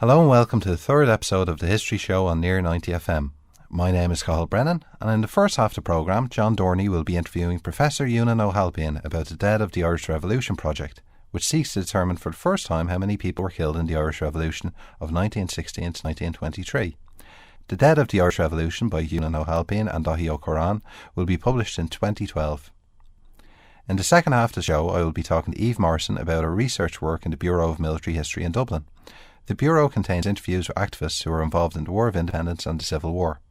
Hello and welcome to the third episode of the History Show on Near 90 FM. My name is Cathal Brennan, and in the first half of the programme, John Dorney will be interviewing Professor Eunan Ó Halpin about the Dead of the Irish Revolution project, which seeks to determine for the first time how many people were killed in the Irish Revolution of 1916 to 1923. The Dead of the Irish Revolution by Eunan Ó Halpin and Daithí ó Corráin will be published in 2012. In the second half of the show, I will be talking to Eve Morrisson about her research work in the Bureau of Military History in Dublin. The Bureau contains interviews with activists who were involved in the War of Independence and the Civil War.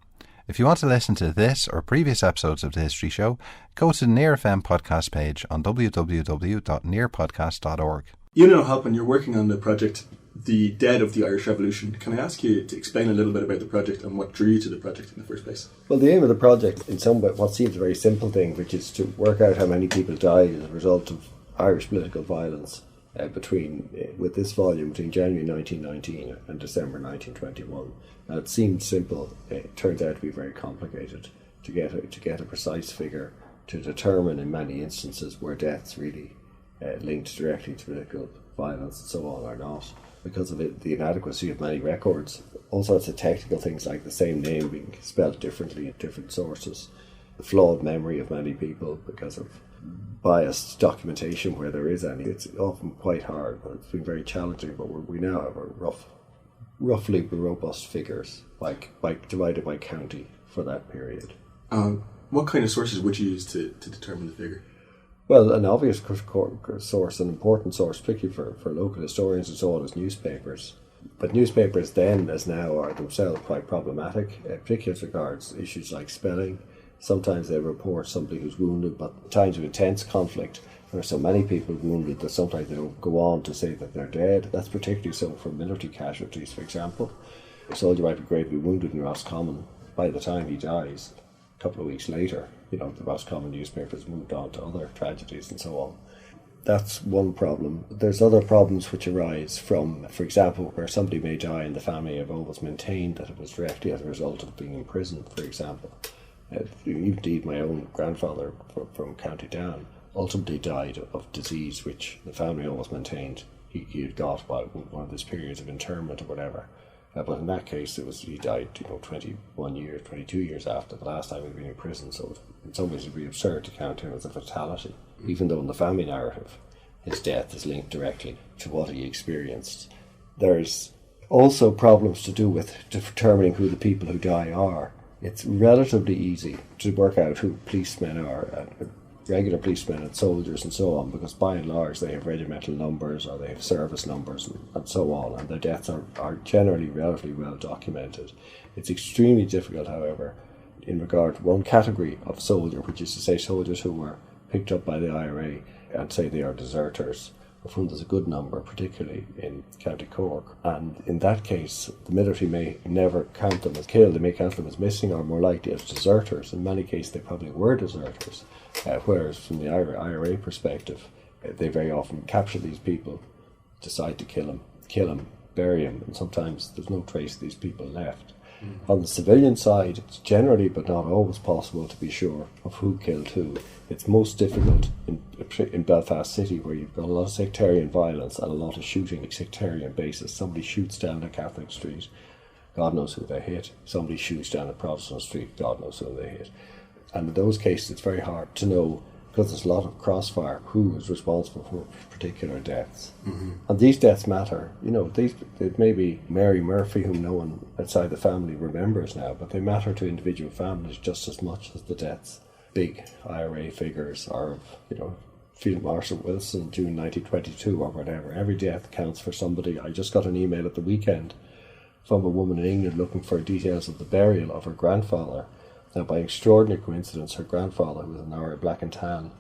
If you want to listen to this or previous episodes of the History Show, go to the Near FM podcast page on www.nearpodcast.org. Eunan Ó Halpin, you're working on the project The Dead of the Irish Revolution. Can I ask you to explain a little bit about the project and what drew you to the project in the first place? Well, the aim of the project, in some way, what seems a very simple thing, which is to work out how many people died as a result of Irish political violence with this volume between January 1919 and December 1921. Now, it seemed simple. It turns out to be very complicated to get a precise figure to determine in many instances where deaths really linked directly to political violence and so on or not, because of the inadequacy of many records. All sorts of technical things like the same name being spelled differently in different sources, the flawed memory of many people because of biased documentation where there is any. It's often quite hard, but it's been very challenging. But we now have a roughly robust figures, divided by county for that period. What kind of sources would you use to determine the figure? Well, an obvious source, an important source, particularly for local historians and so on, is newspapers. But newspapers then, as now, are themselves quite problematic, particularly as regards issues like spelling. Sometimes they report somebody who's wounded, but in times of intense conflict, there are so many people wounded that sometimes they don't go on to say that they're dead. That's particularly so for military casualties, for example. A soldier might be gravely wounded in Roscommon. By the time he dies, a couple of weeks later, the Roscommon newspapers moved on to other tragedies and so on. That's one problem. There's other problems which arise from, for example, where somebody may die and the family have always maintained that it was directly as a result of being imprisoned, for example. Indeed, my own grandfather from County Down ultimately died of disease which the family always maintained he had got while one of his periods of internment or whatever. But in that case, he died 22 years after the last time he'd been in prison, so in some ways it would be absurd to count him as a fatality, even though in the family narrative his death is linked directly to what he experienced. There's also problems to do with determining who the people who die are. It's relatively easy to work out who policemen are, regular policemen and soldiers and so on, because by and large they have regimental numbers or they have service numbers and so on, and their deaths are generally relatively well documented. It's extremely difficult, however, in regard to one category of soldier, which is to say soldiers who were picked up by the IRA and say they are deserters, of whom there's a good number, particularly in County Cork. And in that case, the military may never count them as killed. They may count them as missing or more likely as deserters. In many cases, they probably were deserters. Whereas from the IRA perspective, they very often capture these people, decide to kill them, bury them, and sometimes there's no trace of these people left. On the civilian side, it's generally but not always possible to be sure of who killed who. It's most difficult in Belfast City, where you've got a lot of sectarian violence and a lot of shooting on a sectarian basis. Somebody shoots down a Catholic street, God knows who they hit. Somebody shoots down a Protestant street, God knows who they hit. And in those cases, it's very hard to know, because there's a lot of crossfire, who is responsible for particular deaths. Mm-hmm. And these deaths matter. It may be Mary Murphy, whom no one outside the family remembers now, but they matter to individual families just as much as the deaths. Big IRA figures are, Field Marshal Wilson, June 1922 or whatever. Every death counts for somebody. I just got an email at the weekend from a woman in England looking for details of the burial of her grandfather. Now, by extraordinary coincidence, her grandfather, who was an IRA black and tan,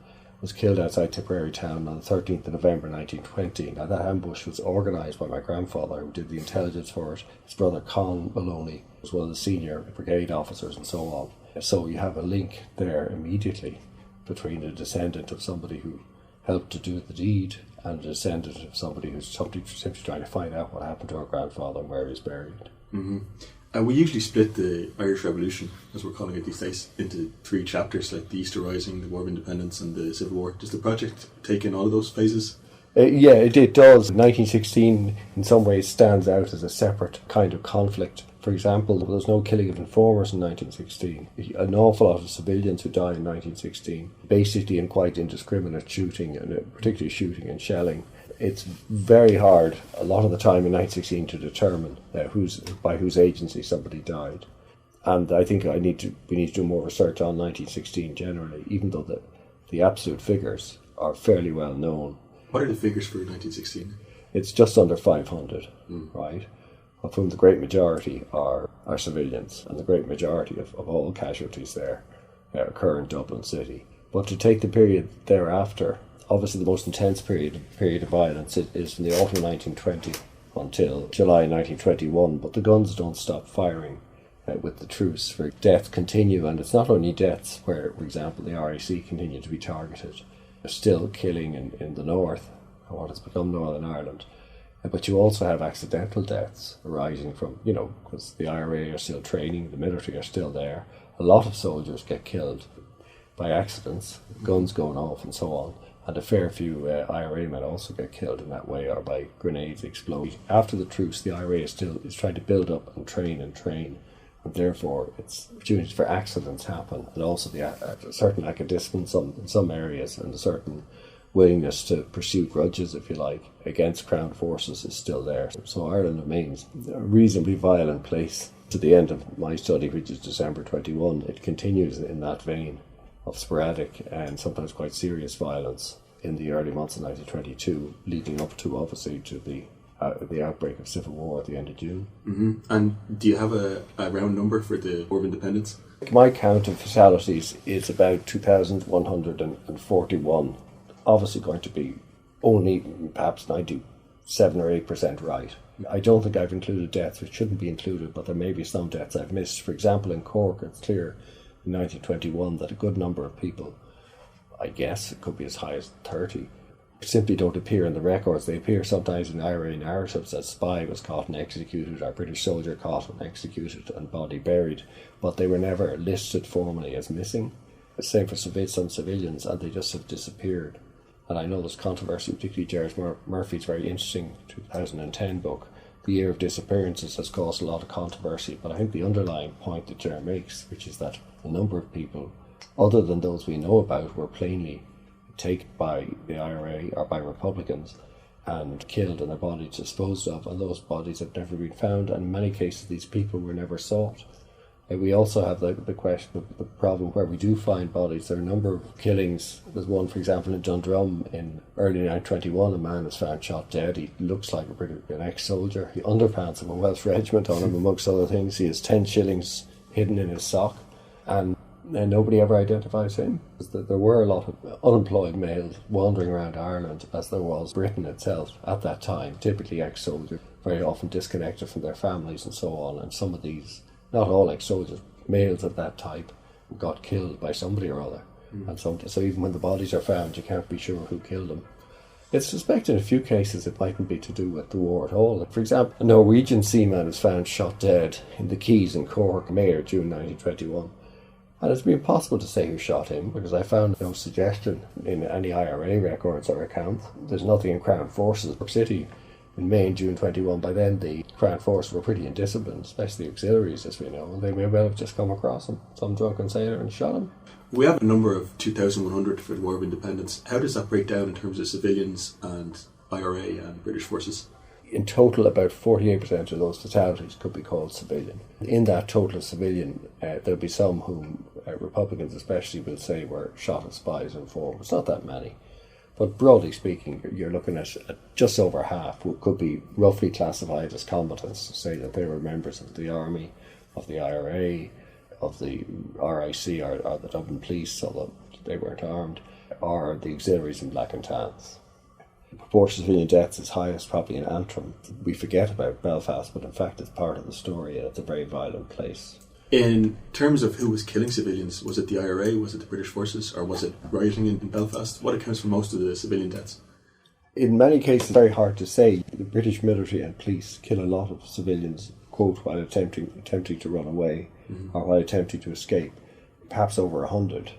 was killed outside Tipperary town on the 13th of November 1920. Now, that ambush was organised by my grandfather, who did the intelligence for it. His brother Con Maloney was one of the senior brigade officers and so on. So you have a link there immediately between a descendant of somebody who helped to do the deed and a descendant of somebody who's simply trying to find out what happened to her grandfather and where he's buried. Mm-hmm. We usually split the Irish Revolution, as we're calling it these days, into 3 chapters, like the Easter Rising, the War of Independence and the Civil War. Does the project take in all of those phases? Yeah, it does. 1916 in some ways stands out as a separate kind of conflict. For example, there was no killing of informers in 1916. An awful lot of civilians who died in 1916, basically in quite indiscriminate shooting, and particularly shooting and shelling. It's very hard, a lot of the time in 1916, to determine by whose agency somebody died. And I think we need to do more research on 1916 generally, even though the absolute figures are fairly well known. What are the figures for 1916? It's just under 500, right? Of whom the great majority are civilians, and the great majority of all casualties there occur in Dublin City. But to take the period thereafter, obviously the most intense period of violence is from the autumn of 1920 until July 1921, but the guns don't stop firing with the truce. For deaths continue, and it's not only deaths where, for example, the RAC continue to be targeted. They're still killing in the north, what has become Northern Ireland. But you also have accidental deaths arising from, because the IRA are still training, the military are still there. A lot of soldiers get killed by accidents, guns going off and so on. And a fair few IRA men also get killed in that way, or by grenades exploding. After the truce, the IRA is trying to build up and train. And therefore, opportunities for accidents happen, and also a certain lack of discipline in some areas, and a certain willingness to pursue grudges, if you like, against Crown forces is still there. So Ireland remains a reasonably violent place. To the end of my study, which is December 21, it continues in that vein of sporadic and sometimes quite serious violence in the early months of 1922, leading up to, obviously, to the outbreak of civil war at the end of June. Mm-hmm. And do you have a round number for the War of Independence? My count of fatalities is about 2,141. Obviously going to be only perhaps 97 or 8% right. I don't think I've included deaths which shouldn't be included, but there may be some deaths I've missed. For example, in Cork, it's clear in 1921 that a good number of people, I guess it could be as high as 30, simply don't appear in the records. They appear sometimes in IRA narratives as spy was caught and executed, or British soldier caught and executed and body buried, but they were never listed formally as missing. The same for some civilians, and they just have disappeared. And I know there's controversy, particularly Gerard Murphy's very interesting 2010 book, The Year of Disappearances, has caused a lot of controversy, but I think the underlying point that Gerard makes, which is that a number of people, other than those we know about, were plainly taken by the IRA or by Republicans and killed and their bodies disposed of, and those bodies have never been found, and in many cases these people were never sought. We also have the question of the problem where we do find bodies. There are a number of killings. There's one, for example, in Dundrum in early 1921. A man was found shot dead. He looks like an ex-soldier. He underpants of a Welsh regiment on him, amongst other things. He has 10 shillings hidden in his sock, and nobody ever identifies him. There were a lot of unemployed males wandering around Ireland, as there was Britain itself at that time, typically ex-soldiers, very often disconnected from their families and so on. And some of these, not all ex-soldiers, males of that type, got killed by somebody or other. And so even when the bodies are found, you can't be sure who killed them. It's suspected in a few cases it mightn't be to do with the war at all. For example, a Norwegian seaman was found shot dead in the Quays in Cork, May or June 1921. And it's been impossible to say who shot him, because I found no suggestion in any IRA records or accounts. There's nothing in Crown Forces. Cork City in May and June 21, by then the Crown Forces were pretty indisciplined, especially the auxiliaries, as we know, and they may well have just come across him, some drunken sailor, and shot him. We have a number of 2,100 for the War of Independence. How does that break down in terms of civilians and IRA and British forces? In total, about 48% of those fatalities could be called civilian. In that total of civilian, there'll be some whom Republicans especially will say were shot as spies and informers. Not that many. But broadly speaking, you're looking at just over half who could be roughly classified as combatants, to say that they were members of the army, of the IRA, of the RIC or the Dublin police, although they weren't armed, or the auxiliaries in Black and Tans. The proportion of civilian deaths is highest probably in Antrim. We forget about Belfast, but in fact it's part of the story, and it's a very violent place. In terms of who was killing civilians, was it the IRA, was it the British forces, or was it rioting in Belfast? What accounts for most of the civilian deaths? In many cases, it's very hard to say. The British military and police kill a lot of civilians, quote, while attempting to run away, or while attempting to escape, perhaps over 100.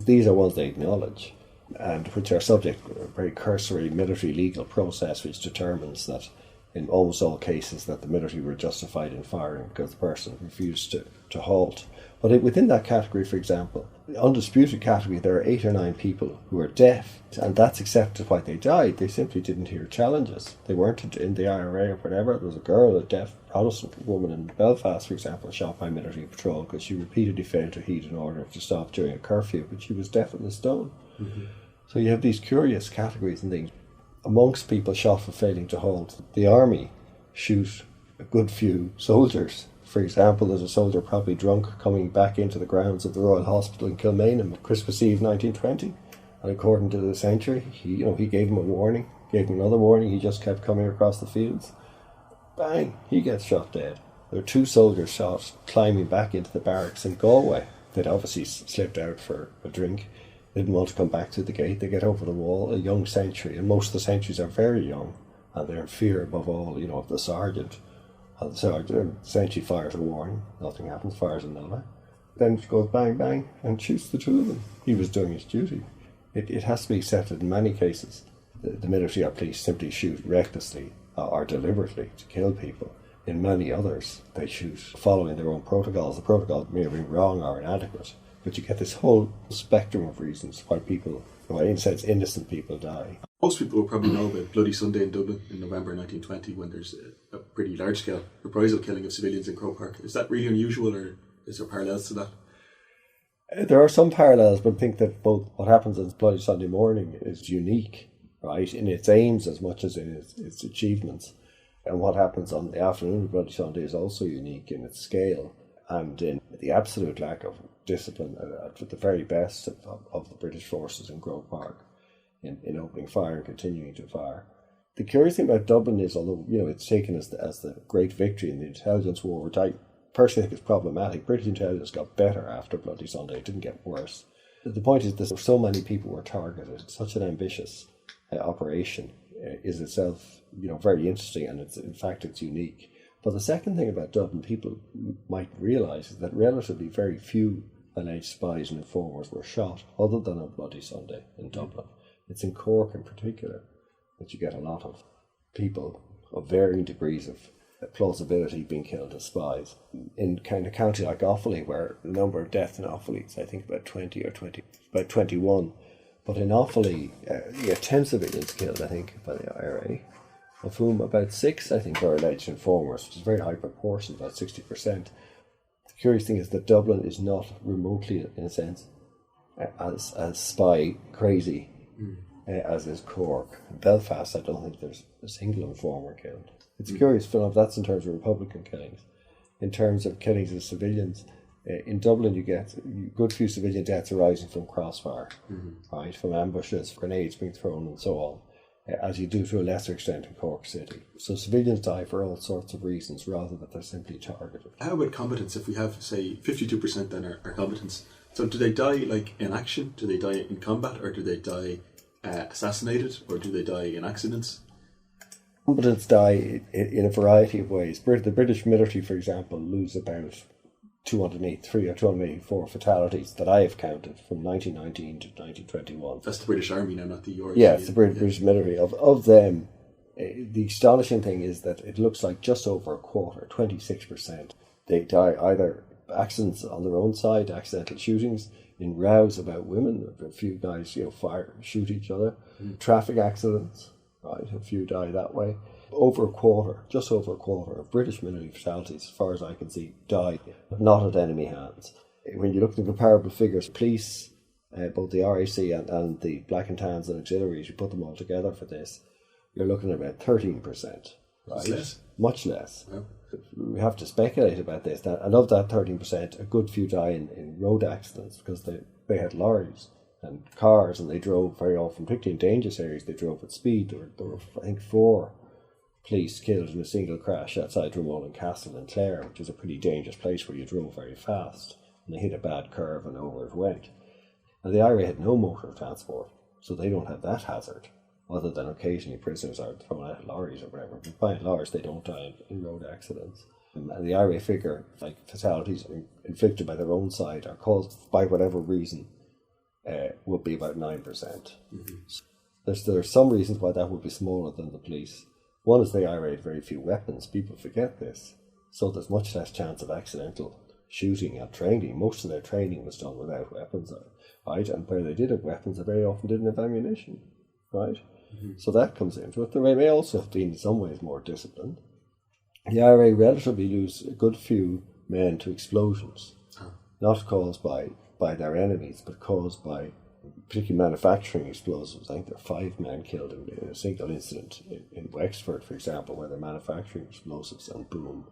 These are ones they acknowledge. and which are subject to a very cursory military legal process which determines that in almost all cases that the military were justified in firing because the person refused to halt. But within that category, for example, the undisputed category, there are 8 or 9 people who are deaf, and that's accepted why they died. They simply didn't hear challenges. They weren't in the IRA or whatever. There was a girl, a deaf Protestant woman in Belfast, for example, shot by military patrol because she repeatedly failed to heed an order to stop during a curfew, but she was deaf in the stone. Mm-hmm. So you have these curious categories and things. Amongst people shot for failing to halt, the army shoot a good few soldiers. For example, there's a soldier probably drunk coming back into the grounds of the Royal Hospital in Kilmainham on Christmas Eve 1920, and according to the Century, he gave him a warning, gave him another warning, he just kept coming across the fields. Bang, he gets shot dead. There are 2 soldiers shot climbing back into the barracks in Galway. They'd obviously slipped out for a drink, didn't want to come back to the gate. They get over the wall, a young sentry, and most of the sentries are very young, and they're in fear above all, of the sergeant. And the sentry fires a warning, nothing happens, fires another. Then it goes bang, bang, and shoots the 2 of them. He was doing his duty. It has to be accepted in many cases. The military or police simply shoot recklessly or deliberately to kill people. In many others, they shoot following their own protocols. The protocol may have been wrong or inadequate, but you get this whole spectrum of reasons why people, in a sense, innocent people die. Most people will probably know about Bloody Sunday in Dublin in November 1920 when there's a pretty large-scale reprisal killing of civilians in Croke Park. Is that really unusual, or is there parallels to that? There are some parallels, but I think that both what happens on Bloody Sunday morning is unique, right, in its aims as much as in its achievements. And what happens on the afternoon of Bloody Sunday is also unique in its scale and in the absolute lack of discipline at the very best of the British forces in Croke Park. In opening fire and continuing to fire. The curious thing about Dublin is, although it's taken as the great victory in the intelligence war, which I personally think is problematic, British intelligence got better after Bloody Sunday, it didn't get worse. The point is that so many people were targeted. Such an ambitious operation is itself very interesting, and it's unique. But the second thing about Dublin people might realise is that relatively very few alleged spies and informers were shot other than on Bloody Sunday in Dublin. It's in Cork in particular that you get a lot of people of varying degrees of plausibility being killed as spies. In kind of county like Offaly, where the number of deaths in Offaly is, I think, about 21. But in Offaly, you get 10 civilians killed, I think, by the IRA, of whom about 6, I think, are alleged informers, which is a very high proportion, about 60%. The curious thing is that Dublin is not remotely, in a sense, as spy crazy as is Cork. In Belfast, I don't think there's a single informer killed. It's a curious phenomenon. That's in terms of Republican killings. In terms of killings of civilians, in Dublin you get a good few civilian deaths arising from crossfire, right, from ambushes, grenades being thrown and so on, as you do to a lesser extent in Cork City. So civilians die for all sorts of reasons rather than they're simply targeted. How about combatants? If we have, say, 52% then are combatants, so do they die in action? Do they die in combat? Or do they die assassinated? Or do they die in accidents? Combatants die in a variety of ways. The British military, for example, lose about 283 or 284 fatalities that I have counted from 1919 to 1921. That's the British Army now, not the URG. Yeah, it's the British military. Of them, the astonishing thing is that it looks like just over a quarter, 26%, they die either accidents on their own side, accidental shootings, in rows about women, a few guys shoot each other, traffic accidents, right, a few die that way. Just over a quarter of British military fatalities, as far as I can see, die not at enemy hands. When you look at the comparable figures, police, both the RAC and the Black and Tans and auxiliaries, you put them all together for this, you're looking at about 13%. Right? Less. Much less. Yeah. We have to speculate about this. And of that 13%, a good few die in road accidents because they had lorries and cars and they drove very often, particularly in dangerous areas, they drove at speed. There were I think 4 police killed in a single crash outside Dromullen Castle in Clare, which is a pretty dangerous place where you drove very fast. And they hit a bad curve and over it went. And the IRA had no motor of transport, so they don't have that hazard, other than occasionally prisoners are thrown out of lorries or whatever. But by and large, they don't die in road accidents. And the IRA figure, like fatalities inflicted by their own side, are caused by whatever reason would be about 9%. There are some reasons why that would be smaller than the police. One is the IRA had very few weapons. People forget this. So there's much less chance of accidental shooting and training. Most of their training was done without weapons, right? And where they did have weapons, they very often didn't have ammunition, right? So that comes into it. They may also have been in some ways more disciplined. The IRA relatively lose a good few men to explosions, not caused by their enemies, but caused by particularly manufacturing explosives. I think there are 5 men killed in a single incident in Wexford, for example, where they're manufacturing explosives, and boom.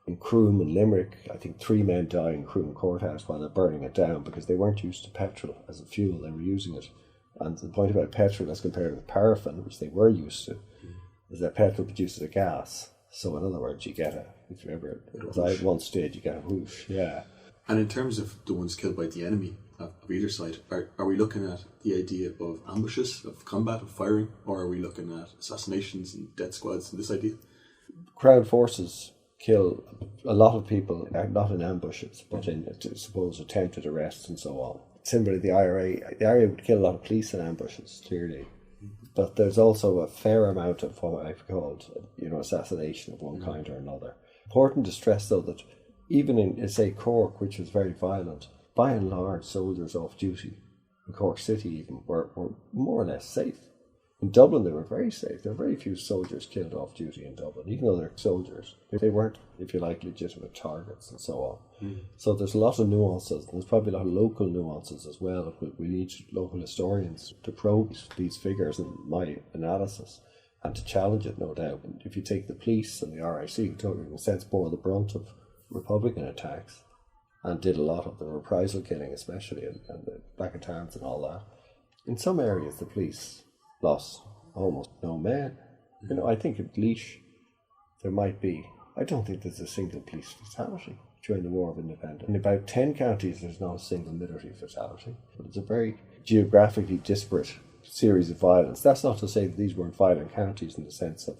In Croom and Limerick, I think 3 men died in Croom Courthouse while they're burning it down because they weren't used to petrol as a fuel, they were using it. And the point about petrol as compared with paraffin, which they were used to, is that petrol produces a gas. So in other words, you get if you ever, as I once did, you get a whoosh, yeah. And in terms of the ones killed by the enemy of either side, are we looking at the idea of ambushes, of combat, of firing, or are we looking at assassinations and death squads and this idea? Crown forces kill a lot of people, not in ambushes, but in, suppose, attempted arrests and so on. Similarly, the IRA would kill a lot of police in ambushes, clearly. But there's also a fair amount of what I've called, assassination of one kind or another. Important to stress, though, that even in, say, Cork, which was very violent, by and large, soldiers off duty, in Cork City even, were more or less safe. In Dublin, they were very safe. There were very few soldiers killed off duty in Dublin, even though they're soldiers. They weren't, if you like, legitimate targets and so on. So there's a lot of nuances. There's probably a lot of local nuances as well. We need local historians to probe these figures in my analysis and to challenge it, no doubt. And if you take the police and the RIC, who in a sense bore the brunt of Republican attacks and did a lot of the reprisal killing, especially, and the Black and Tans and all that. In some areas, the police lost almost no men. I think at Laois there might be, I don't think there's a single police fatality during the War of Independence. In about 10 counties there's not a single military fatality. But it's a very geographically disparate series of violence. That's not to say that these weren't violent counties in the sense of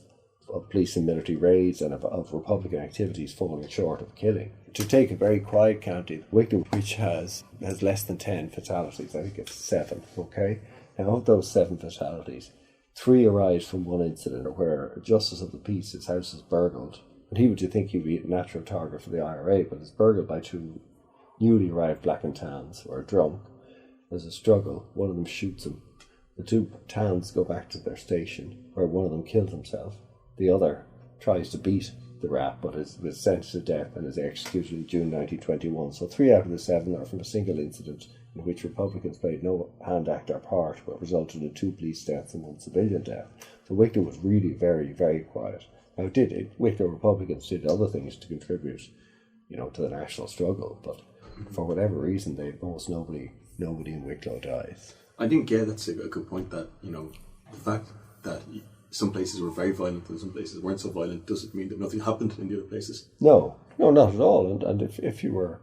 police and military raids and of Republican activities falling short of killing. To take a very quiet county, Wicklow, which has less than 10 fatalities, I think it's 7, okay? Now, of those 7 fatalities, 3 arise from one incident where a justice of the peace, his house is burgled. And would you think he'd be a natural target for the IRA, but it's burgled by 2 newly arrived Black and Tans who are drunk. There's a struggle. One of them shoots him. The 2 Tans go back to their station, where one of them killed himself. The other tries to beat the rap, but was sentenced to death and is executed in June 1921. So 3 out of the 7 are from a single incident in which Republicans played no hand, act or part, but resulted in 2 police deaths and 1 civilian death. So Wicklow was really very, very quiet. Now Wicklow Republicans did other things to contribute, to the national struggle, but for whatever reason, almost nobody in Wicklow dies. I think, that's a good point, that, the fact that some places were very violent and some places weren't so violent doesn't mean that nothing happened in the other places. No, not at all. And if you were,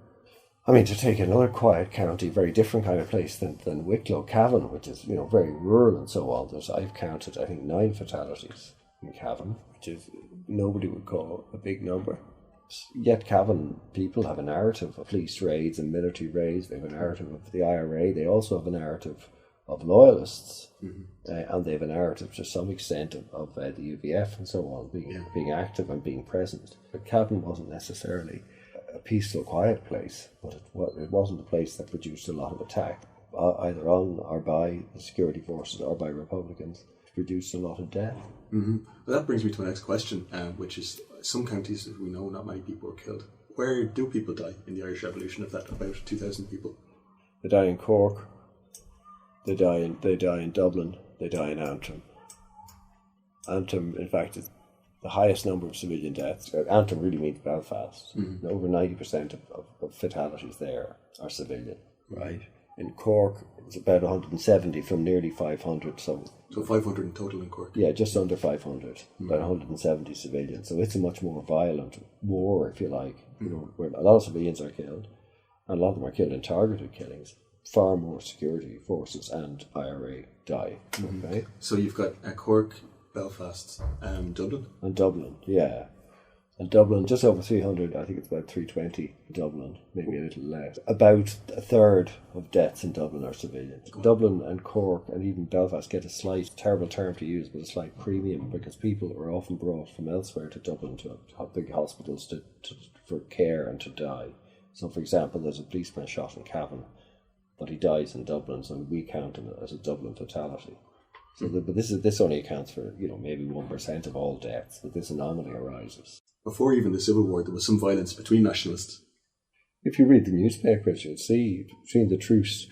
to take another quiet county, very different kind of place than Wicklow, Cavan, which is, very rural and so on. I've counted, I think, 9 fatalities in Cavan, which is nobody would call a big number. Yet Cavan people have a narrative of police raids and military raids. They have a narrative of the IRA. They also have a narrative of loyalists, and they have a narrative to some extent of the UVF and so on, being active and being present. But Cavan wasn't necessarily a peaceful, quiet place, but it wasn't a place that produced a lot of attack, either on or by the security forces or by Republicans. It produced a lot of death. Well, that brings me to my next question, which is, some counties, as we know, not many people were killed. Where do people die in the Irish Revolution, of that about 2,000 people? They die in Cork, they die in Dublin, they die in Antrim. Antrim, in fact, is the highest number of civilian deaths. Antrim really means Belfast. Over 90% of fatalities there are civilian. Right. In Cork, it's about 170 from nearly 500. So 500 in total in Cork? Yeah, just under 500, about 170 civilians. So it's a much more violent war, if you like, where a lot of civilians are killed, and a lot of them are killed in targeted killings. Far more security forces and IRA die. Okay? So you've got Cork, Belfast, Dublin? And Dublin, yeah. And Dublin, just over 300, I think it's about 320 in Dublin, maybe a little less. About a third of deaths in Dublin are civilians. Dublin and Cork and even Belfast get a slight, terrible term to use, but a slight premium because people are often brought from elsewhere to Dublin to have big hospitals for care and to die. So, for example, there's a policeman shot in Cavan, but he dies in Dublin, so we count him as a Dublin fatality. So, but this only accounts for maybe 1% of all deaths, but this anomaly arises. Before even the Civil War, there was some violence between nationalists. If you read the newspapers, you'll see between the truce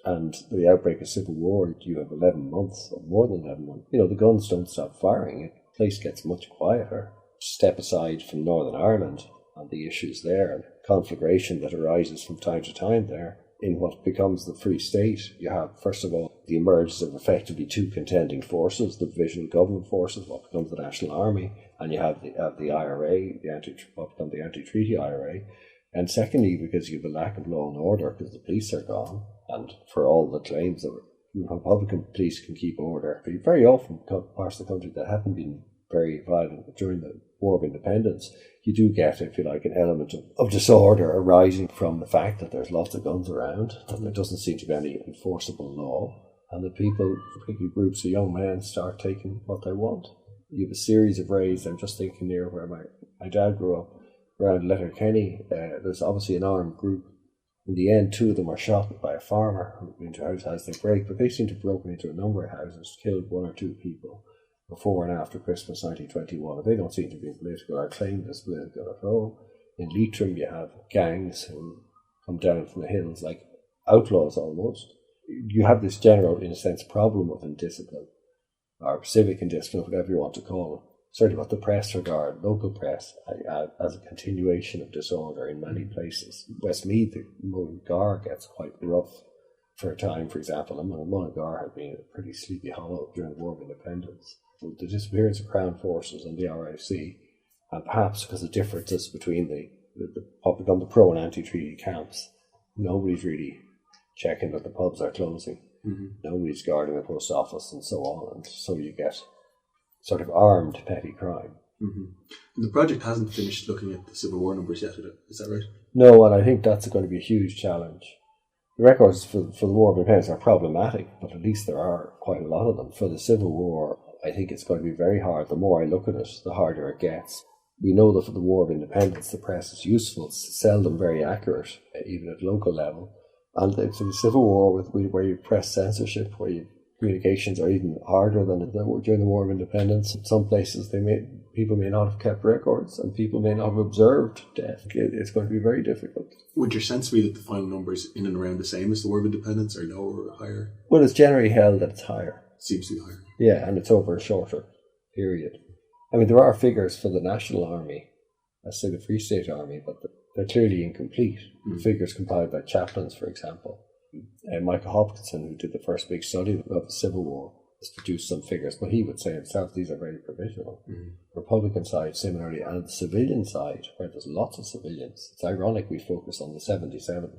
and the outbreak of Civil War, you have 11 months, or more than 11 months. The guns don't stop firing. The place gets much quieter. Step aside from Northern Ireland and the issues there, and conflagration that arises from time to time there. In what becomes the Free State, you have, first of all, the emergence of effectively two contending forces, the Provisional Government forces, what becomes the National Army, and you have the IRA, what becomes the anti-treaty IRA. And secondly, because you have a lack of law and order, because the police are gone, and for all the claims that Republican police can keep order, but very often parts of the country that haven't been very violent during the War of Independence, you do get, if you like, an element of disorder arising from the fact that there's lots of guns around, and there doesn't seem to be any enforceable law, and the people, particularly groups of young men, start taking what they want. You have a series of raids. I'm just thinking near where my dad grew up, around Letterkenny. There's obviously an armed group. In the end, two of them are shot by a farmer who went into a house as they break, but they seem to have broken into a number of houses, killed one or two people before and after Christmas 1921. And they don't seem to be political or claimed as political at all. In Leitrim, you have gangs who come down from the hills like outlaws almost. You have this general, in a sense, problem of indiscipline, or civic indiscipline, whatever you want to call it. Certainly what the press regard, local press, as a continuation of disorder in many places. Westmeath, the Mullingar gets quite rough for a time, for example, and Mullingar had been a pretty sleepy hollow during the War of Independence. With the disappearance of Crown forces and the RIC, and perhaps because of differences between what become the pro and anti-treaty camps, nobody's really checking that the pubs are closing. Mm-hmm. Nobody's guarding the post office and so on, and so you get sort of armed petty crime. Mm-hmm. And the project hasn't finished looking at the Civil War numbers yet, is that right? No, and I think that's going to be a huge challenge. The records for the War of Independence are problematic, but at least there are quite a lot of them. For the Civil War, I think it's going to be very hard. The more I look at it, the harder it gets. We know that for the War of Independence, the press is useful. It's seldom very accurate, even at local level. And for the Civil War, where you press censorship, where communications are even harder than during the War of Independence. In some places, people may not have kept records, and people may not have observed death. It's going to be very difficult. Would your sense be that the final numbers in and around the same as the War of Independence, or lower or higher? Well, it's generally held that it's higher. Seems to be higher. Yeah, and it's over a shorter period. I mean, there are figures for the National Army, let's say the Free State Army, but they're clearly incomplete. Mm. The figures compiled by chaplains, for example. Michael Hopkinson, who did the first big study of the Civil War, has produced some figures, but he would say himself these are very provisional. Mm. Republican side, similarly, and the civilian side, where there's lots of civilians. It's ironic we focus on the 77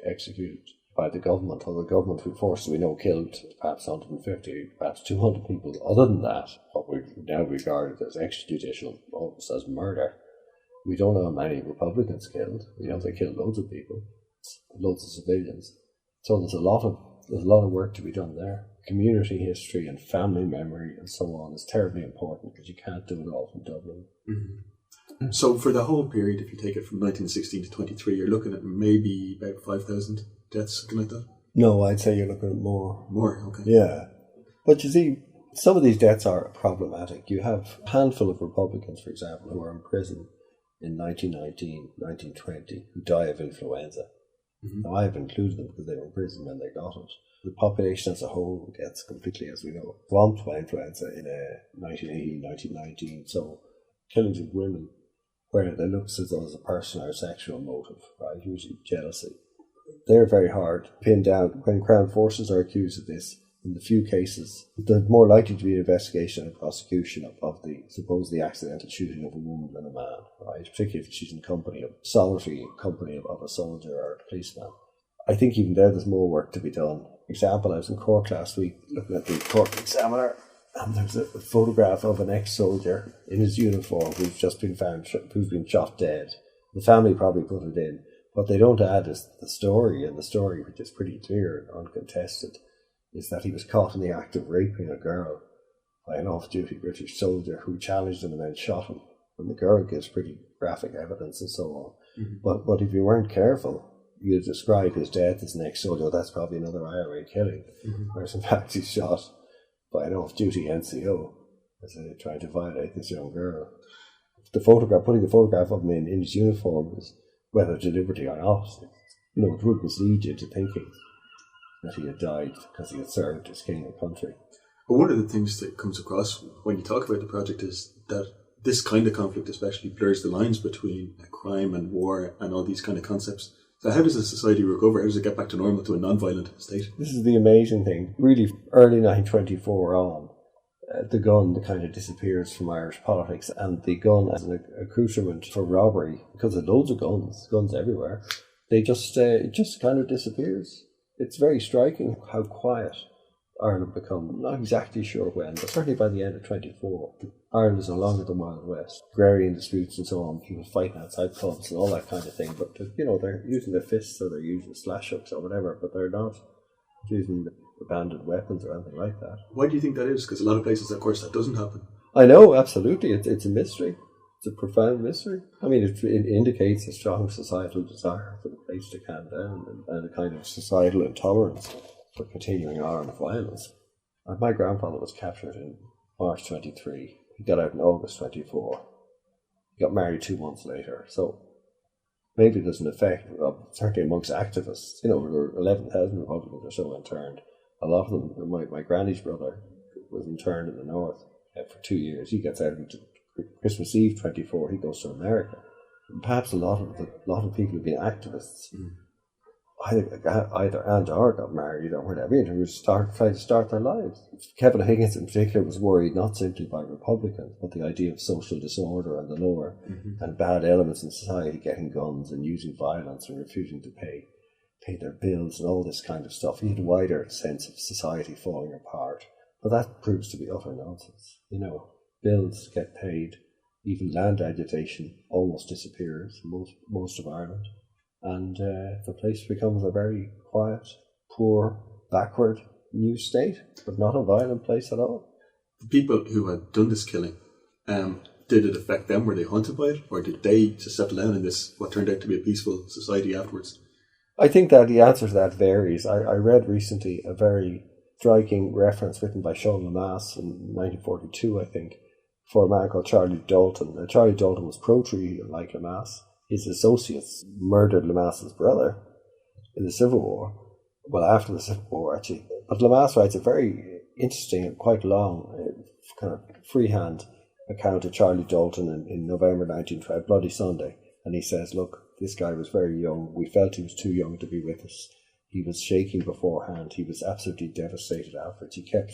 executed by the government, or the government who forcibly killed perhaps 150, perhaps 200 people. Other than that, what we now regard as extrajudicial, almost as murder. We don't know how many Republicans killed. We know they killed loads of people, loads of civilians. So there's a lot of work to be done there. Community history and family memory and so on is terribly important, because you can't do it all from Dublin. Mm-hmm. So for the whole period, if you take it from 1916 to 23, you're looking at maybe about 5,000 deaths, something like that? No, I'd say you're looking at more. More, okay. Yeah. But you see, some of these deaths are problematic. You have a handful of Republicans, for example, who are in prison in 1919, 1920, who die of influenza. Mm-hmm. Now, I have included them because they were in prison when they got it. The population as a whole gets completely, as we know, swamped by influenza in 1918, 1919. So, killings of women where it looks as though there's a personal or sexual motive, right? Usually jealousy. They're very hard to pin down. When Crown forces are accused of this, in the few cases, there's more likely to be an investigation and prosecution of the supposedly accidental shooting of a woman than a man, right? Particularly if she's in company of solitary company of a soldier or a policeman. I think even there's more work to be done. Example, I was in Cork last week looking at the Cork Examiner, And there's a photograph of an ex-soldier in his uniform who's just been found, who's been shot dead. The family probably put it in. What they don't add is the story, and the story, which is pretty clear and uncontested, is that he was caught in the act of raping a girl by an off-duty British soldier who challenged him and then shot him. And the girl gives pretty graphic evidence and so on. Mm-hmm. But if you weren't careful, you'd describe his death as an ex-soldier. That's probably another IRA killing, whereas in fact he's shot by an off-duty NCO as they're trying to violate this young girl. The photograph, putting the photograph of him in his uniform, is whether deliberately or not, it would mislead you to thinking that he had died because he had served his king and country. But one of the things that comes across when you talk about the project is that this kind of conflict especially blurs the lines between crime and war and all these kind of concepts. So how does a society recover? How does it get back to normal, to a non-violent state? This is the amazing thing. Really, early 1924 on, the gun kind of disappears from Irish politics, and the gun as an accoutrement for robbery, because there's loads of guns everywhere, it just kind of disappears. It's very striking how quiet Ireland become. Not exactly sure when, but certainly by the end of 24, Ireland is no longer the Wild West. Agrarian disputes and so on, people fighting outside pubs and all that kind of thing, but they're using their fists or they're using slash hooks or whatever, but they're not using abandoned weapons or anything like that. Why do you think that is? Because a lot of places, of course, that doesn't happen. I know, absolutely. It's a mystery. It's a profound mystery. I mean, it indicates a strong societal desire for the place to calm down and a kind of societal intolerance for continuing armed violence. And my grandfather was captured in March 23. He got out in August 24. He got married 2 months later. So maybe there's an effect, certainly amongst activists. There were 11,000 Republicans or so interned. A lot of them, my granny's brother was interned in the north for 2 years. He gets out into Christmas Eve 24. He goes to America. And perhaps a lot of people who've been activists either and or got married or whatever, who tried to start their lives. Kevin Higgins in particular was worried not simply by Republicans, but the idea of social disorder and the lower and bad elements in society getting guns and using violence and refusing to pay their bills and all this kind of stuff. He had a wider sense of society falling apart. But that proves to be utter nonsense. Bills get paid, even land agitation almost disappears in most of Ireland. And the place becomes a very quiet, poor, backward new state, but not a violent place at all. The people who had done this killing, did it affect them? Were they haunted by it? Or did they just settle down in this, what turned out to be a peaceful society afterwards? I think that the answer to that varies. I read recently a very striking reference written by Sean Lemass in 1942, I think, for a man called Charlie Dalton. Now, Charlie Dalton was pro-treaty, like Lemass. His associates murdered Lemass's brother in the Civil War. Well, after the Civil War, actually. But Lemass writes a very interesting and quite long, kind of freehand account of Charlie Dalton in November 1912, Bloody Sunday. And he says, look, this guy was very young. We felt he was too young to be with us. He was shaking beforehand. He was absolutely devastated afterwards. He kept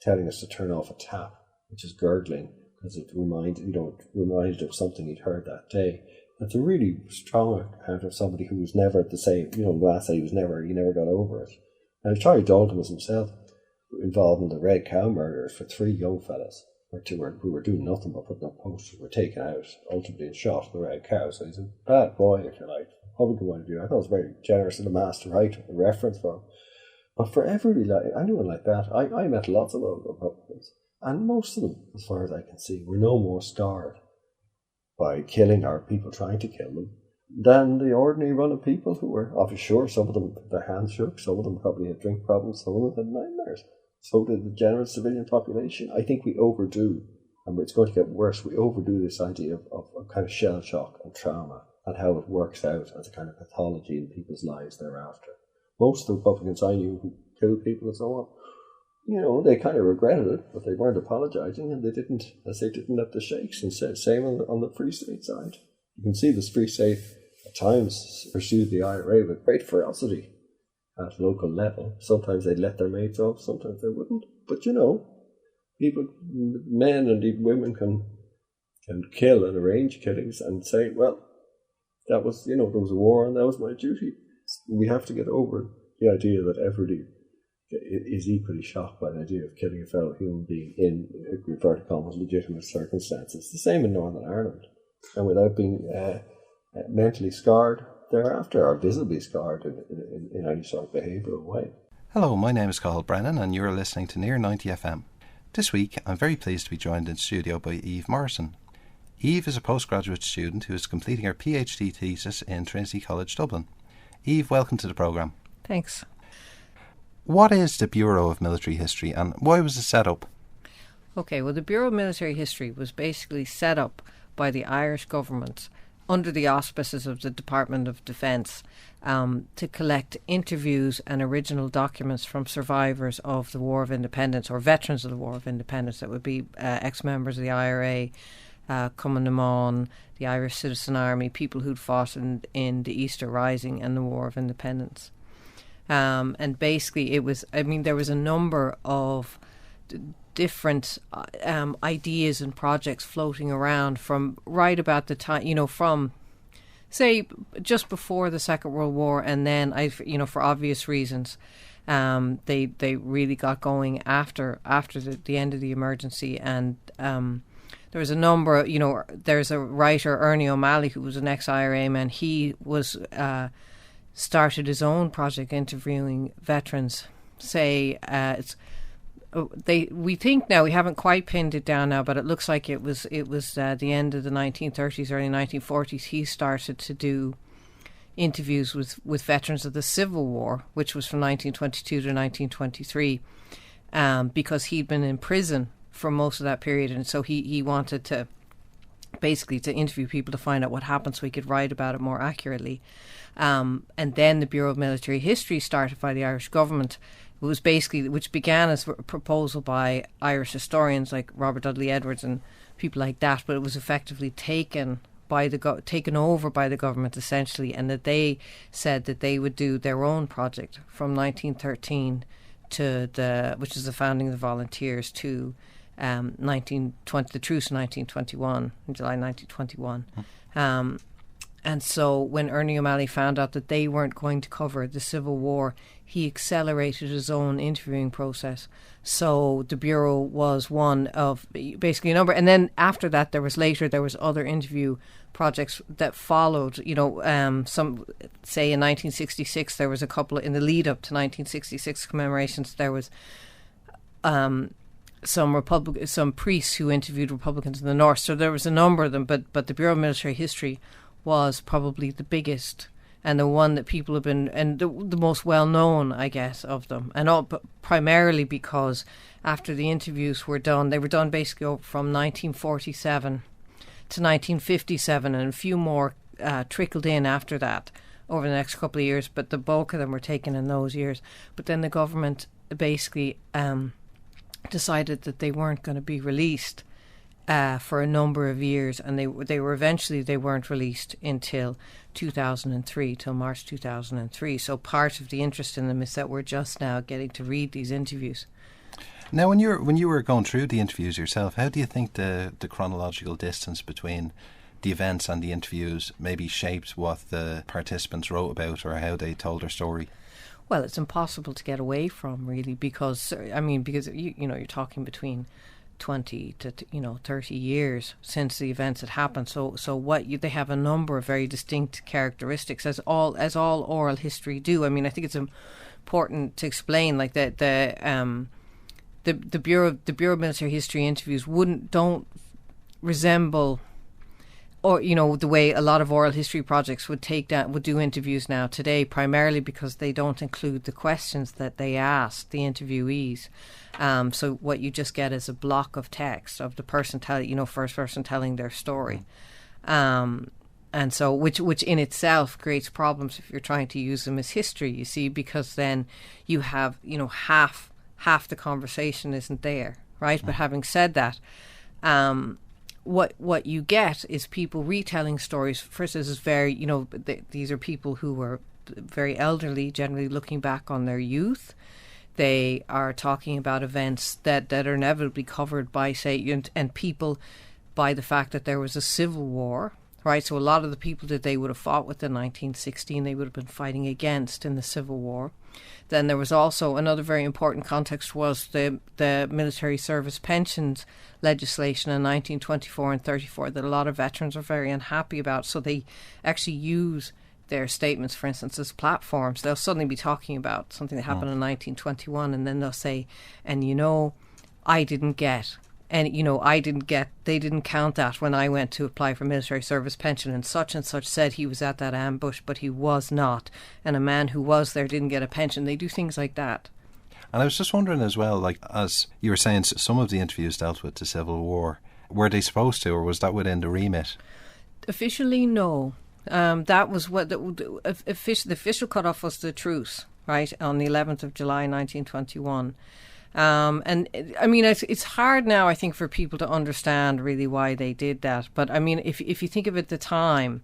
telling us to turn off a tap, which is gurgling, because it reminded of something he'd heard that day. It's a really strong account of somebody who was never the same. Last day he never got over it. And Charlie Dalton was himself involved in the Red Cow murders for 3 young fellas, who were doing nothing but putting up posters, were taken out, ultimately and shot in the Red Cow. So he's a bad boy, if you like. Republican point of view. I thought it was very generous of the master to write a reference for him. But for anyone like that, I met lots of old Republicans. And most of them, as far as I can see, were no more scarred by killing or people trying to kill them than the ordinary run of people who were, obviously, sure, some of them, their hands shook, some of them probably had drink problems, some of them had nightmares. So did the general civilian population. I think we overdo, and it's going to get worse, we overdo this idea of kind of shell shock and trauma and how it works out as a kind of pathology in people's lives thereafter. Most of the Republicans I knew who killed people and so on, they kind of regretted it, but they weren't apologising, and they didn't have the shakes. And same on the Free State side. You can see this Free State at times pursued the IRA with great ferocity at local level. Sometimes they'd let their mates off, sometimes they wouldn't. But people, men and even women can kill and arrange killings and say, well, that was, there was a war and that was my duty. We have to get over the idea that everybody is equally shocked by the idea of killing a fellow human being in inverted commas legitimate circumstances. The same in Northern Ireland, and without being mentally scarred thereafter, or visibly scarred in any sort of behavioural way. Hello, my name is Cathal Brennan and you're listening to Near 90 FM. This week I'm very pleased to be joined in studio by Eve Morrisson. Eve is a postgraduate student who is completing her PhD thesis in Trinity College Dublin. Eve, welcome to the programme. Thanks. What is the Bureau of Military History and why was it set up? Okay, well, the Bureau of Military History was basically set up by the Irish government under the auspices of the Department of Defence to collect interviews and original documents from survivors of the War of Independence or veterans of the War of Independence. That would be ex-members of the IRA, Cumann na Món, the Irish Citizen Army, people who'd fought in the Easter Rising and the War of Independence. And basically there was a number of different ideas and projects floating around from right about the time, from say just before the Second World War, and then for obvious reasons, they really got going after the end of the emergency. And there was a number, there's a writer, Ernie O'Malley, who was an ex-IRA man. He was started his own project interviewing veterans. We think now, we haven't quite pinned it down now, but it looks like it was the end of the 1930s, early 1940s. He started to do interviews with veterans of the Civil War, which was from 1922 to 1923, because he'd been in prison for most of that period, and so he wanted to basically to interview people to find out what happened so he could write about it more accurately. And then the Bureau of Military History, started by the Irish government, which began as a proposal by Irish historians like Robert Dudley Edwards and people like that, but it was effectively taken over by the government essentially, and that they said that they would do their own project from 1913 which is the founding of the Volunteers, to 1920, the truce in 1921, in July 1921. And so when Ernie O'Malley found out that they weren't going to cover the Civil War, he accelerated his own interviewing process. So the Bureau was one of basically a number. And then after that, there was other interview projects that followed. Some, say in 1966, there was a couple in the lead up to 1966 commemorations. There was some priests who interviewed Republicans in the North. So there was a number of them, but the Bureau of Military History was probably the biggest and the one that people have been, and the most well known, I guess, of them. And but primarily because after the interviews were done, they were done basically from 1947 to 1957, and a few more trickled in after that over the next couple of years, but the bulk of them were taken in those years. But then the government basically decided that they weren't going to be released for a number of years, and they weren't released until 2003, till March 2003. So part of the interest in them is that we're just now getting to read these interviews. Now, when you were going through the interviews yourself, how do you think the chronological distance between the events and the interviews maybe shaped what the participants wrote about or how they told their story? Well, it's impossible to get away from, really, because you're talking between 20 to 30 years since the events had happened. So they have a number of very distinct characteristics, as all oral history do. I mean, I think it's important to explain, like that the Bureau of Military History interviews don't resemble, or the way a lot of oral history projects would do interviews now today, primarily because they don't include the questions that they ask the interviewees. So what you just get is a block of text of the person first person telling their story, and so which in itself creates problems if you're trying to use them as history. You see, because then you have half the conversation isn't there, right? But having said that, what you get is people retelling stories. First, this is very, these are people who were very elderly, generally looking back on their youth. They are talking about events that are inevitably covered by, say, and people, by the fact that there was a civil war right? So a lot of the people that they would have fought with in 1916, they would have been fighting against in the Civil War. Then there was also another very important context was the military service pensions legislation in 1924 and 34 that a lot of veterans are very unhappy about. So they actually use their statements, for instance, as platforms. They'll suddenly be talking about something that happened in 1921, and then they'll say, and I didn't get. And, they didn't count that when I went to apply for military service pension, and such said he was at that ambush, but he was not. And a man who was there didn't get a pension. They do things like that. And I was just wondering as well, like, as you were saying, some of the interviews dealt with the Civil War. Were they supposed to, or was that within the remit? Officially, no. That was what the official cutoff was, the truce, right, on the 11th of July, 1921. And I mean, it's hard now, I think, for people to understand really why they did that. But I mean, if you think of it at the time,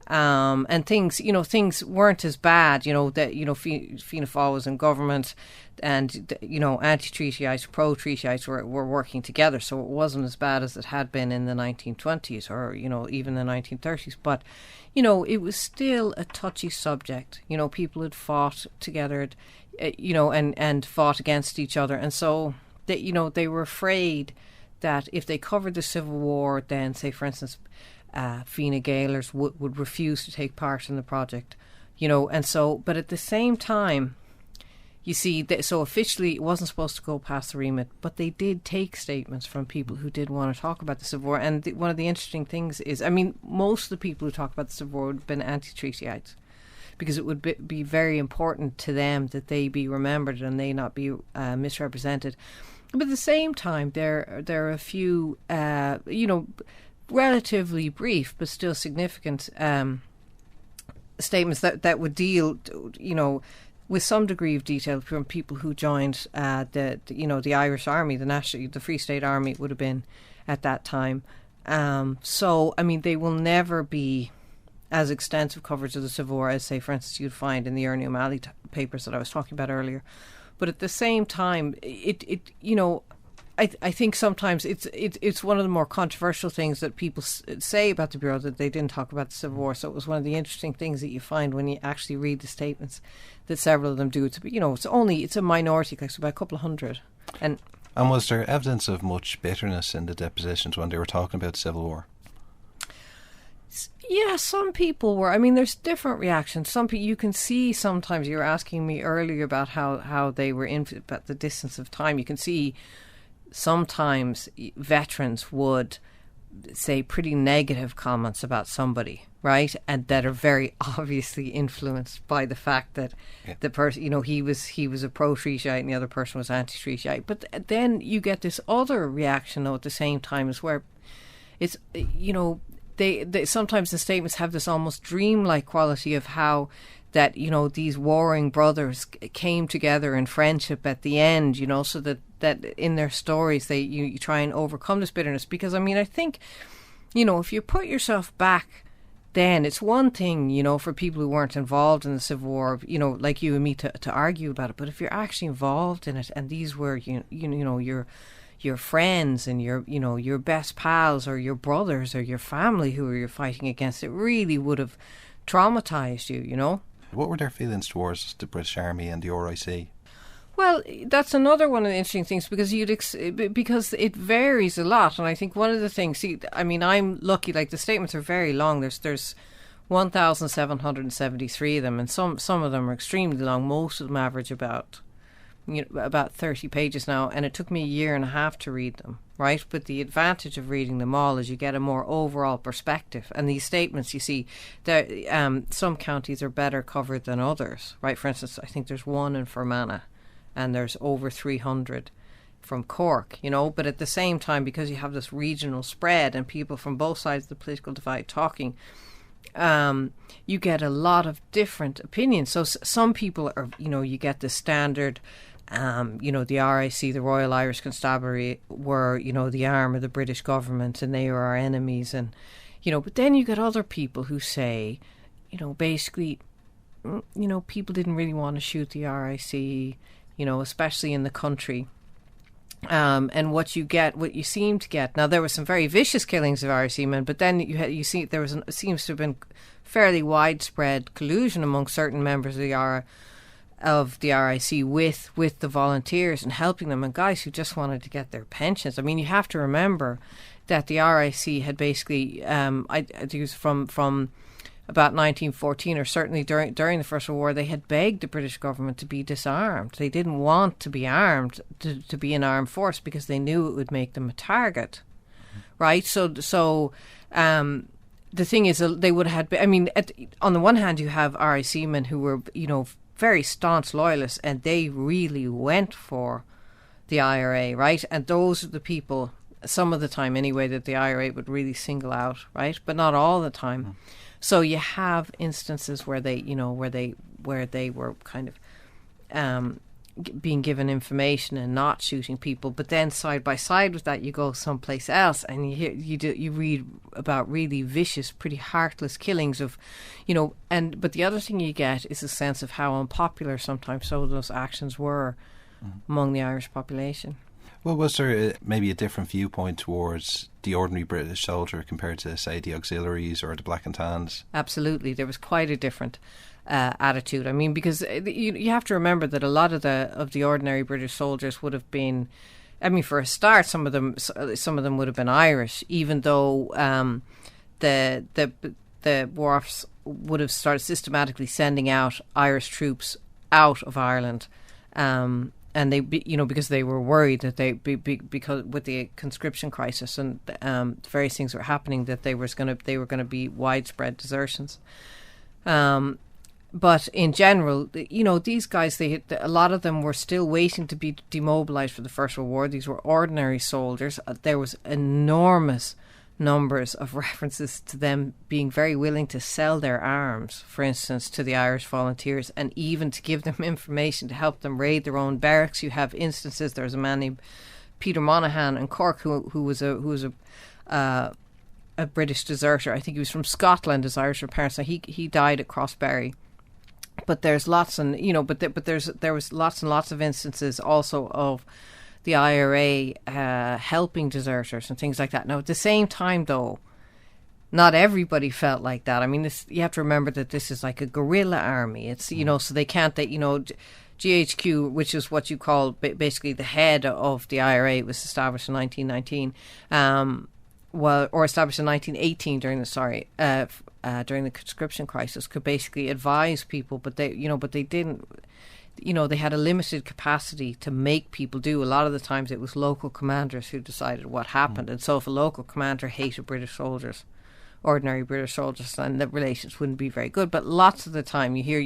and things weren't as bad, Fianna Fáil was in government, and, anti-treatyites, pro-treatyites were working together. So it wasn't as bad as it had been in the 1920s or, even the 1930s. But, it was still a touchy subject. People had fought together, and fought against each other. And so, they were afraid that if they covered the Civil War, then, say, for instance, Fine Gaelers would refuse to take part in the project, and so, but at the same time, you see, so officially it wasn't supposed to go past the remit, but they did take statements from people who did want to talk about the Civil War. And one of the interesting things is, I mean, most of the people who talk about the Civil War would have been anti-treatyites, because it would be very important to them that they be remembered and they not be misrepresented. But at the same time, there are a few, relatively brief but still significant statements that would deal, with some degree of detail from people who joined the Irish Army, the Free State Army would have been at that time. So, I mean, they will never be as extensive coverage of the Civil War as, say, for instance, you'd find in the Ernie O'Malley papers that I was talking about earlier. But at the same time, I think sometimes it's one of the more controversial things that people say about the Bureau, that they didn't talk about the Civil War. So it was one of the interesting things that you find when you actually read the statements, that several of them do. It's a minority, like about a couple of hundred. And was there evidence of much bitterness in the depositions when they were talking about the Civil War? Yeah, some people were. I mean, there's different reactions. Some people, you can see sometimes, you were asking me earlier about how they were about the distance of time. You can see sometimes veterans would say pretty negative comments about somebody, right? And that are very obviously influenced by the fact that the person, he was a pro-treatite and the other person was anti-treatite. But then you get this other reaction, though, at the same time, is where it's, they sometimes the statements have this almost dreamlike quality of how that, these warring brothers came together in friendship at the end, so that in their stories you try and overcome this bitterness. Because, I mean, I think, if you put yourself back then, it's one thing, for people who weren't involved in the Civil War, like you and me to argue about it. But if you're actually involved in it, and these were, your friends and your best pals or your brothers or your family who you're fighting against, it really would have traumatized you, What were their feelings towards the British Army and the RIC? Well, that's another one of the interesting things, because because it varies a lot. And I think one of the things, I'm lucky, like the statements are very long. There's 1,773 of them, and some of them are extremely long. Most of them average about 30 pages now, and it took me a year and a half to read them, right? But the advantage of reading them all is you get a more overall perspective. And these statements, you see, some counties are better covered than others, right? For instance, I think there's one in Fermanagh, and there's over 300 from Cork, but at the same time, because you have this regional spread and people from both sides of the political divide talking, you get a lot of different opinions. So some people are, you get the standard, the RIC, the Royal Irish Constabulary, were, the arm of the British government and they were our enemies. And, but then you get other people who say, basically, people didn't really want to shoot the RIC, especially in the country. And what you seem to get. Now, there were some very vicious killings of RIC men, but then you see there seems to have been fairly widespread collusion among certain members of the RIC with the volunteers and helping them, and guys who just wanted to get their pensions. I mean, you have to remember that the RIC had basically, I think it was from about 1914, or certainly during the First World War, they had begged the British government to be disarmed. They didn't want to be armed, to be an armed force, because they knew it would make them a target, right? So the thing is, they would have had. I mean, on the one hand, you have RIC men who were, very staunch loyalists, and they really went for the IRA, right? And those are the people, some of the time anyway, that the IRA would really single out, right? But not all the time. Mm. So you have instances where they were kind of being given information and not shooting people. But then side by side with that, you go someplace else and you read about really vicious, pretty heartless killings of, but the other thing you get is a sense of how unpopular sometimes some of those actions were among the Irish population. Well, was there maybe a different viewpoint towards the ordinary British soldier compared to, say, the auxiliaries or the Black and Tans? Absolutely. There was quite a different attitude. I mean, because you have to remember that a lot of the ordinary British soldiers would have been, I mean, for a start, some of them would have been Irish, even though the wharfs would have started systematically sending out Irish troops out of Ireland. And they, because they were worried that because with the conscription crisis and various things were happening, that they were going to be widespread desertions. But in general, these guys, a lot of them were still waiting to be demobilised for the First World War. These were ordinary soldiers. There was enormous numbers of references to them being very willing to sell their arms, for instance, to the Irish volunteers, and even to give them information to help them raid their own barracks. You have instances. There's a man named Peter Monaghan in Cork who was a British deserter. I think he was from Scotland. His Irish parents. So he died at Crossbarry. But there's lots there was lots and lots of instances also of the IRA helping deserters and things like that. Now, at the same time, though, not everybody felt like that. I mean, you have to remember that this is like a guerrilla army. It's, so they can't, GHQ, which is what you call basically the head of the IRA, was established in 1919, or established in 1918 during the conscription crisis, could basically advise people, but they didn't. They had a limited capacity to make people do. A lot of the times it was local commanders who decided what happened. And so if a local commander hated British soldiers, ordinary British soldiers, then the relations wouldn't be very good. But lots of the time you hear,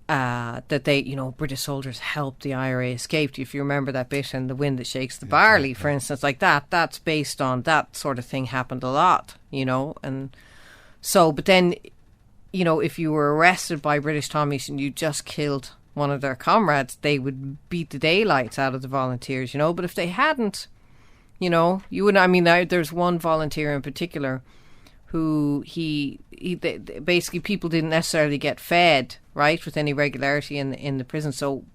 that they, British soldiers helped the IRA escape. If you remember that bit in The Wind That Shakes the Barley, for instance, like that's based on that sort of thing happened a lot, and so, but then, if you were arrested by British Tommies and you just killed one of their comrades, they would beat the daylights out of the volunteers, But if they hadn't, you wouldn't. I mean, there's one volunteer in particular who basically people didn't necessarily get fed, right, with any regularity in the prison. So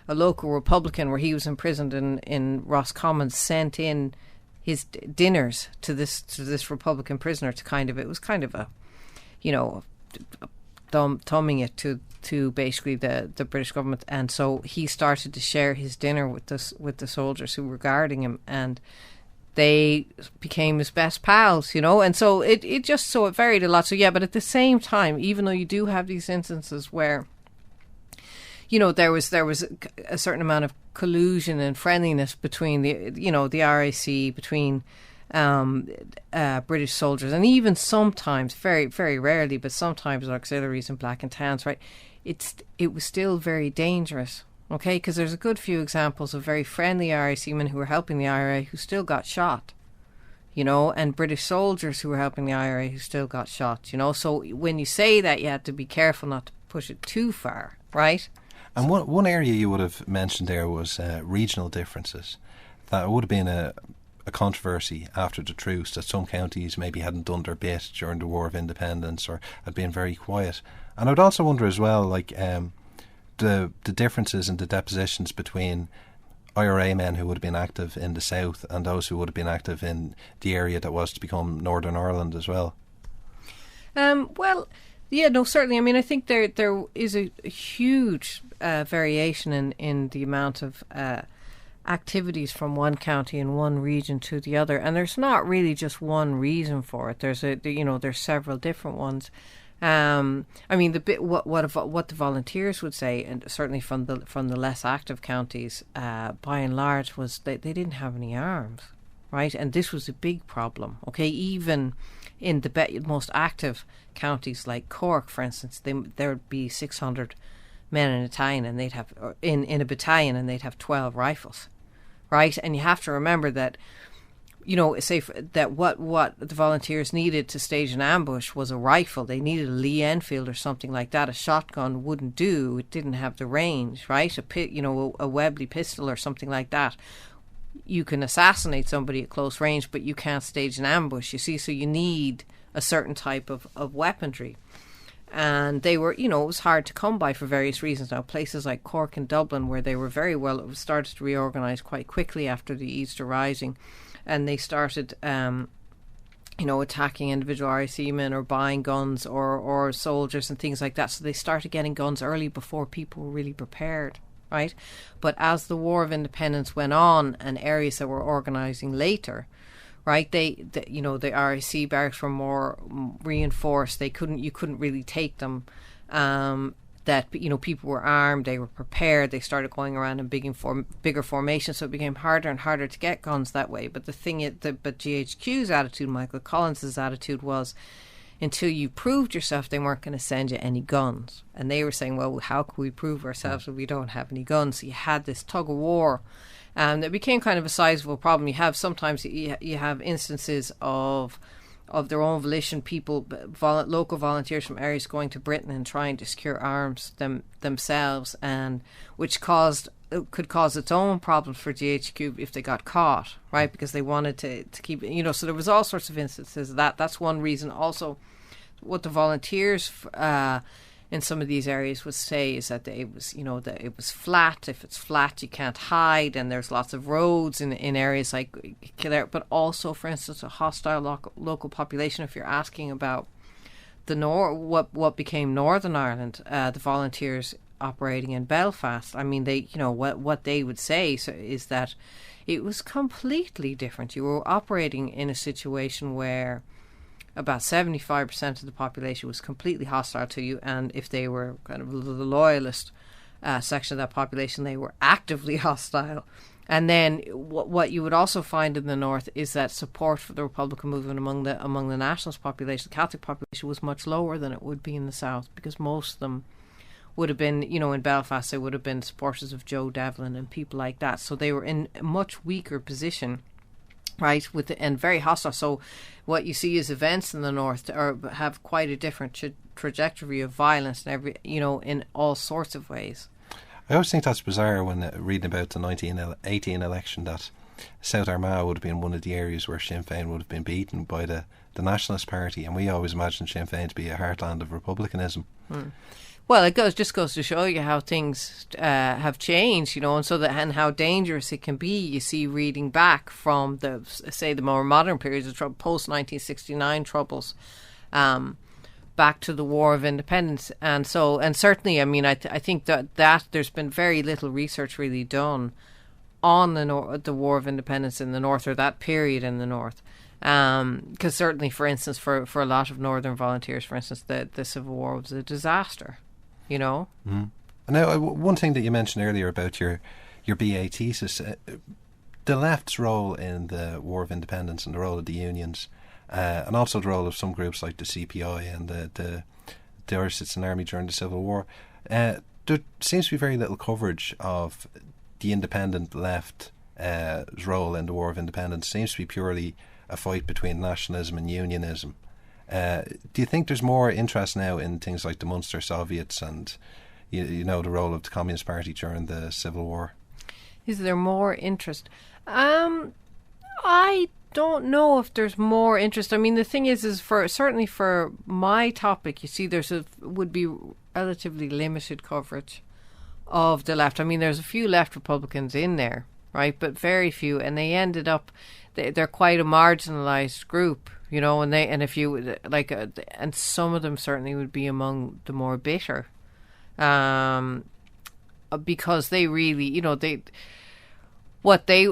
a local Republican, where he was imprisoned in Roscommon, sent in his dinners to this Republican prisoner it was kind of a, thumbing it to basically the British government. And so he started to share his dinner with the soldiers who were guarding him, and they became his best pals, and so it varied a lot. So yeah, but at the same time, even though you do have these instances where there was a certain amount of collusion and friendliness between the RIC, between British soldiers, and even sometimes, very, very rarely, but sometimes auxiliaries and Black and Tans, right? It was still very dangerous, okay? Because there's a good few examples of very friendly RIC men who were helping the IRA who still got shot, and British soldiers who were helping the IRA who still got shot, So when you say that, you have to be careful not to push it too far, right? And one area you would have mentioned there was regional differences. That would have been a controversy after the truce, that some counties maybe hadn't done their bit during the War of Independence or had been very quiet. And I would also wonder as well, the differences in the depositions between IRA men who would have been active in the south and those who would have been active in the area that was to become Northern Ireland as well? Well, yeah, no, certainly. I mean, I think there is a huge variation in the amount of activities from one county and one region to the other, and there's not really just one reason for it. There's several different ones. I mean, what the volunteers would say, and certainly from the less active counties, by and large, was they didn't have any arms, right? And this was a big problem. Okay, even in the most active counties like Cork, for instance, there would be 600 men in a battalion, and they'd have in a battalion, and they'd have 12 rifles, right? And you have to remember that, that what the volunteers needed to stage an ambush was a rifle. They needed a Lee Enfield or something like that. A shotgun wouldn't do; it didn't have the range, right? A Webley pistol or something like that. You can assassinate somebody at close range, but you can't stage an ambush, you see. So you need a certain type of weaponry. And they were, it was hard to come by for various reasons. Now, places like Cork and Dublin, where they were very well, it was started to reorganise quite quickly after the Easter Rising. And they started, attacking individual RIC men or buying guns or soldiers and things like that. So they started getting guns early before people were really prepared. Right, but as the War of Independence went on and areas that were organising later, right, the RIC barracks were more reinforced. You couldn't really take them. People were armed, they were prepared. They started going around in bigger formations, so it became harder and harder to get guns that way. But the thing is, but GHQ's attitude, Michael Collins's attitude was, until you proved yourself, they weren't going to send you any guns. And they were saying, well, how can we prove ourselves if we don't have any guns? So you had this tug of war. And it became kind of a sizable problem. You have instances of their own volition, people, local volunteers from areas going to Britain and trying to secure arms themselves, and which could cause its own problems for GHQ if they got caught, right? Because they wanted to keep, so there was all sorts of instances of that. That's one reason. Also, what the volunteers in some of these areas would say is that it was flat. If it's flat, you can't hide, and there's lots of roads in areas like Kildare. But also, for instance, a hostile local population. If you're asking about the what became Northern Ireland, the volunteers operating in Belfast, I mean, they, what they would say is that it was completely different. You were operating in a situation where about 75% of the population was completely hostile to you, and if they were kind of the loyalist section of that population, they were actively hostile. And then what you would also find in the north is that support for the Republican movement among the nationalist population, the Catholic population, was much lower than it would be in the south, because most of them would have been, in Belfast, they would have been supporters of Joe Devlin and people like that. So they were in a much weaker position, right, and very hostile. So what you see is events in the north have quite a different trajectory of violence and in all sorts of ways. I always think that's bizarre when reading about the 1918 election, that South Armagh would have been one of the areas where Sinn Féin would have been beaten by the Nationalist Party, and we always imagined Sinn Féin to be a heartland of republicanism. Well, it just goes to show you how things have changed, and how dangerous it can be. You see, reading back from the more modern periods of post 1969 troubles, back to the War of Independence, and certainly, I mean, I think that there's been very little research really done on the War of Independence in the north, or that period in the north. Because certainly, for instance, for a lot of Northern volunteers, for instance, the Civil War was a disaster. Now, one thing that you mentioned earlier about your BA thesis, the left's role in the War of Independence and the role of the unions, and also the role of some groups like the CPI and the Irish Citizen Army during the Civil War, there seems to be very little coverage of the independent left's role in the War of Independence. It seems to be purely a fight between nationalism and unionism. Do you think there's more interest now in things like the Munster Soviets and the role of the Communist Party during the Civil War? Is there more interest? I don't know if there's more interest. I mean, the thing is certainly for my topic, you see, would be relatively limited coverage of the left. I mean, there's a few left Republicans in there, right? But very few, and they ended up they're quite a marginalised group, you know. And if you like, and some of them certainly would be among the more bitter, because they really, you know,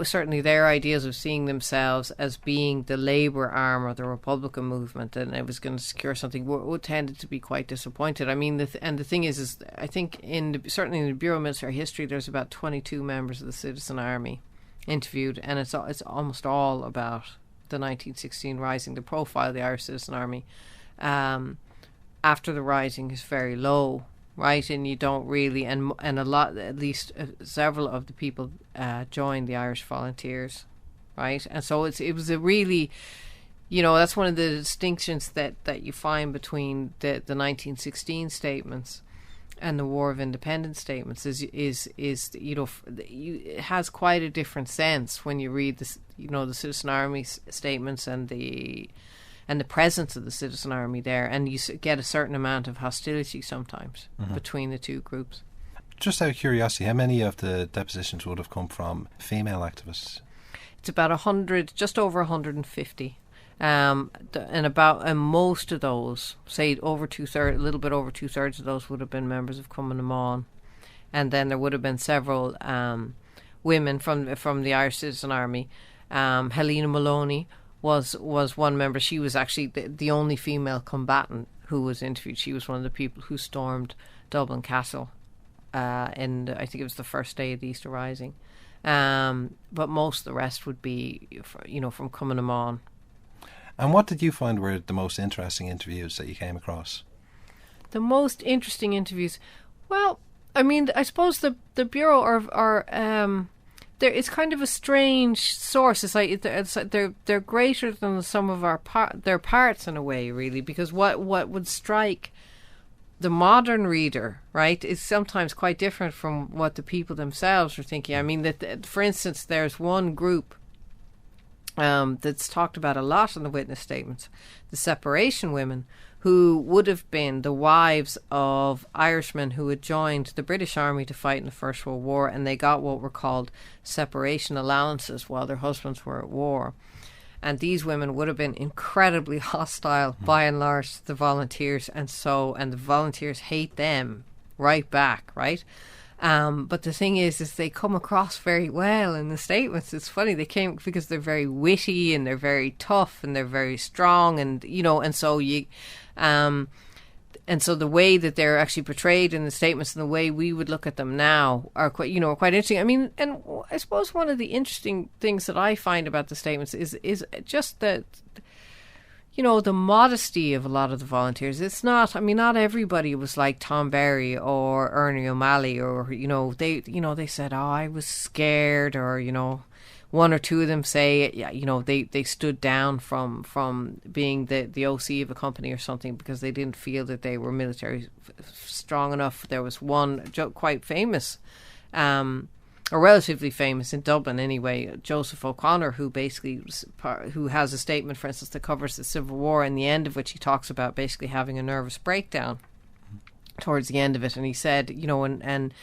certainly their ideas of seeing themselves as being the Labour arm of the Republican movement, and it was going to secure something, tended to be quite disappointed. I mean, the thing is I think certainly in the Bureau of Military History, there's about 22 members of the Citizen Army interviewed, and it's almost all about the 1916 Rising. The profile of the Irish Citizen Army after the Rising is very low. Right, and you don't really, and a lot, at least several of the people joined the Irish Volunteers, right, and so it was a really, you know, that's one of the distinctions that you find between the 1916 statements and the War of Independence statements is you know, it has quite a different sense when you read this, you know, the Citizen Army statements and the presence of the Citizen Army there, and you get a certain amount of hostility sometimes between the two groups. Just out of curiosity, how many of the depositions would have come from female activists? It's about 100, just over 150, and most of those, say over a little bit over 2/3 of those would have been members of Cumann na mBan, and then there would have been several women from the Irish Citizen Army. Helena Maloney was one member. She was actually the only female combatant who was interviewed. She was one of the people who stormed Dublin Castle, and I think it was the first day of the Easter Rising. But most of the rest would be, you know, from Cumann na mBan. And what did you find were the most interesting interviews that you came across? The most interesting interviews? Well, I mean, I suppose the Bureau are it's kind of a strange source. It's like they're greater than some of their parts in a way, really, because what would strike the modern reader, right, is sometimes quite different from what the people themselves are thinking. I mean, that for instance, there's one group that's talked about a lot in the witness statements, the separation women, who would have been the wives of Irishmen who had joined the British Army to fight in the First World War, and they got what were called separation allowances while their husbands were at war. And these women would have been incredibly hostile, by and large, to the volunteers, and the volunteers hate them right back, right? But the thing is they come across very well in the statements. It's funny, they came because they're very witty and they're very tough and they're very strong, and you know, and so the way that they're actually portrayed in the statements and the way we would look at them now are quite interesting. I mean, and I suppose one of the interesting things that I find about the statements is just that, you know, the modesty of a lot of the volunteers. It's not, I mean, not everybody was like Tom Berry or Ernie O'Malley, or, you know, they said, oh, I was scared, or, you know, one or two of them say, yeah, you know, they stood down from being the OC of a company or something because they didn't feel that they were military strong enough. There was one quite famous, or relatively famous in Dublin anyway, Joseph O'Connor, who has a statement, for instance, that covers the Civil War, in the end of which he talks about basically having a nervous breakdown towards the end of it. And he said, you know, and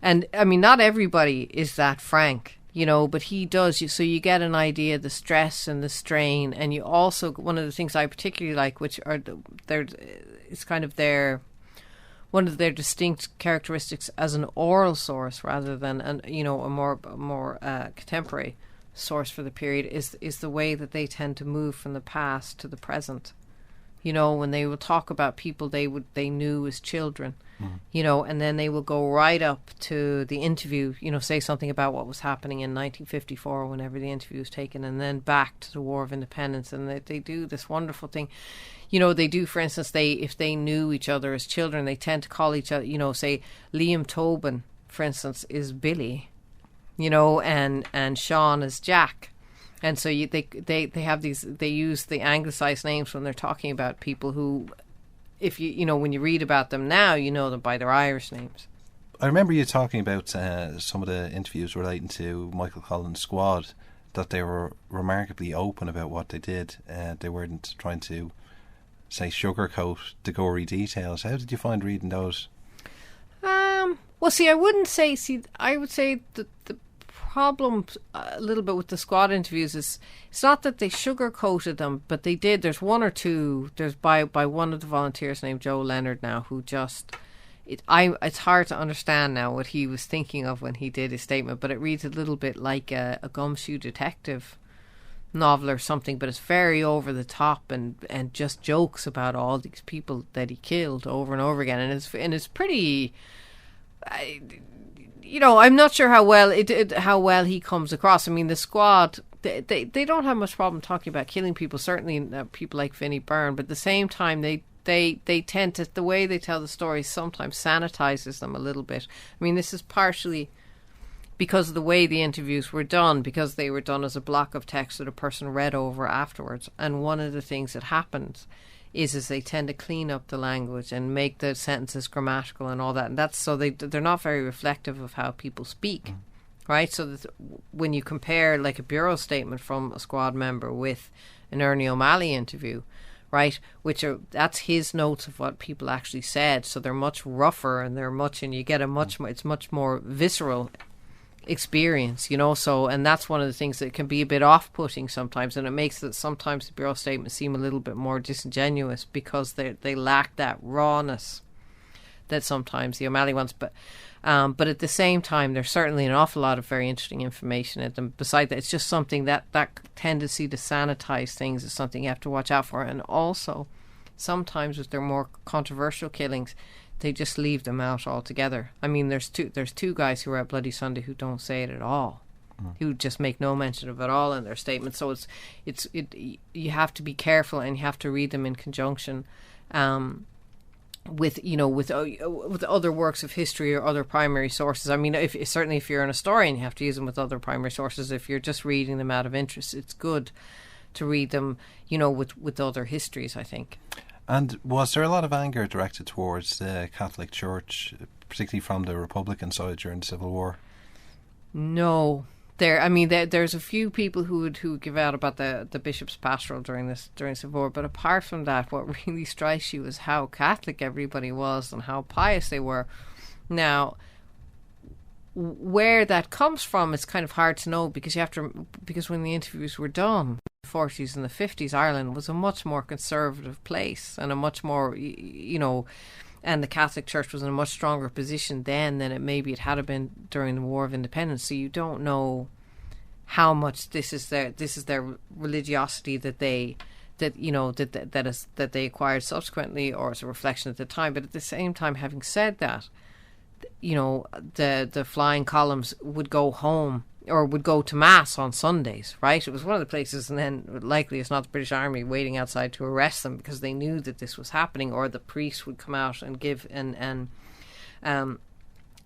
I mean, not everybody is that frank, you know, but he does. So you get an idea of the stress and the strain, and you also, one of the things I particularly like, which are it's kind of one of their distinct characteristics as an oral source rather than a more contemporary source for the period, is the way that they tend to move from the past to the present. You know, when they will talk about people they knew as children, you know, and then they will go right up to the interview, you know, say something about what was happening in 1954 whenever the interview was taken, and then back to the War of Independence. And they do this wonderful thing. You know, they do, for instance, if they knew each other as children, they tend to call each other, you know, say Liam Tobin, for instance, is Billy, you know, and Sean is Jack. And so they have these, they use the anglicised names when they're talking about people who, if you know, when you read about them now, you know them by their Irish names. I remember you talking about some of the interviews relating to Michael Collins' squad, that they were remarkably open about what they did. They weren't trying to, say, sugarcoat the gory details. How did you find reading those? Well, see, I would say that problem a little bit with the squad interviews is it's not that they sugarcoated them, but they did. There's one or two. There's by one of the volunteers named Joe Leonard now, who just it's hard to understand now what he was thinking of when he did his statement, but it reads a little bit like a gumshoe detective novel or something, but it's very over the top and just jokes about all these people that he killed over and over again, and it's pretty. I'm not sure how well he comes across. I mean, the squad they don't have much problem talking about killing people. Certainly, people like Vinnie Byrne, but at the same time, they tend to, the way they tell the stories sometimes sanitizes them a little bit. I mean, this is partially because of the way the interviews were done, because they were done as a block of text that a person read over afterwards. And one of the things that happens is they tend to clean up the language and make the sentences grammatical and all that. And that's so they're not very reflective of how people speak, right? So that when you compare like a bureau statement from a squad member with an Ernie O'Malley interview, right, that's his notes of what people actually said. So they're much rougher and you get it's much more visceral experience, so, and that's one of the things that can be a bit off-putting sometimes, and it makes that sometimes the bureau statements seem a little bit more disingenuous because they lack that rawness that sometimes the O'Malley ones, but at the same time there's certainly an awful lot of very interesting information in them. Besides that, it's just something that tendency to sanitize things is something you have to watch out for. And also sometimes with their more controversial killings, they just leave them out altogether. I mean, there's two guys who are at Bloody Sunday who don't say it at all, who just make no mention of it at all in their statements. So you have to be careful, and you have to read them in conjunction with other works of history or other primary sources. I mean, certainly if you're an historian, you have to use them with other primary sources. If you're just reading them out of interest, it's good to read them, with other histories, I think. And was there a lot of anger directed towards the Catholic Church, particularly from the Republican side during the Civil War? No. There's a few people who would give out about the bishop's pastoral during Civil War, but apart from that, what really strikes you is how Catholic everybody was and how pious they were. Now, where that comes from, it's kind of hard to know, because when the interviews were done, 40s and the 50s, Ireland was a much more conservative place and a much more, and the Catholic Church was in a much stronger position then than it had been during the War of Independence. So you don't know how much this is their religiosity that they acquired subsequently, or as a reflection at the time. But at the same time, having said that, the flying columns would go home or would go to Mass on Sundays, right? It was one of the places, and then likely it's not the British Army waiting outside to arrest them because they knew that this was happening, or the priest would come out and give and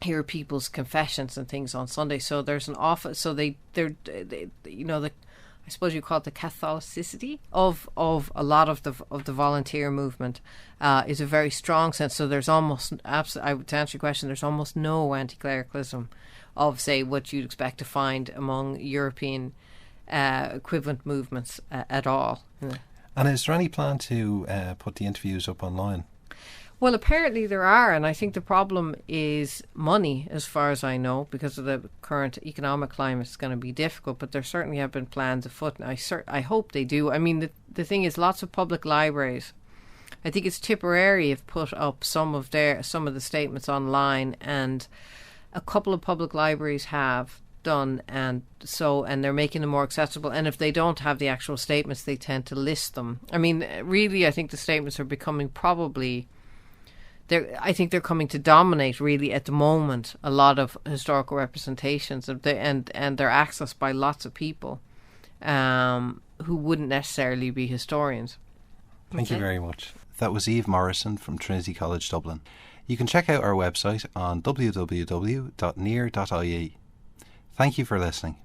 hear people's confessions and things on Sunday. So there's an awful, so I suppose you call it the Catholicity of a lot of the volunteer movement is a very strong sense. So there's almost to answer your question, there's almost no anti-clericalism of, say, what you'd expect to find among European equivalent movements at all. And is there any plan to put the interviews up online? Well, apparently there are, and I think the problem is money, as far as I know, because of the current economic climate. It's going to be difficult, but there certainly have been plans afoot, and I hope they do. I mean, the thing is, lots of public libraries, I think it's Tipperary, have put up some of the statements online, and a couple of public libraries have done, and they're making them more accessible. And if they don't have the actual statements, they tend to list them. I mean, really, I think the statements are becoming probably... I think they're coming to dominate, really, at the moment, a lot of historical representations, and they're accessed by lots of people who wouldn't necessarily be historians. Thank you very much. That was Eve Morrisson from Trinity College Dublin. You can check out our website on www.near.ie. Thank you for listening.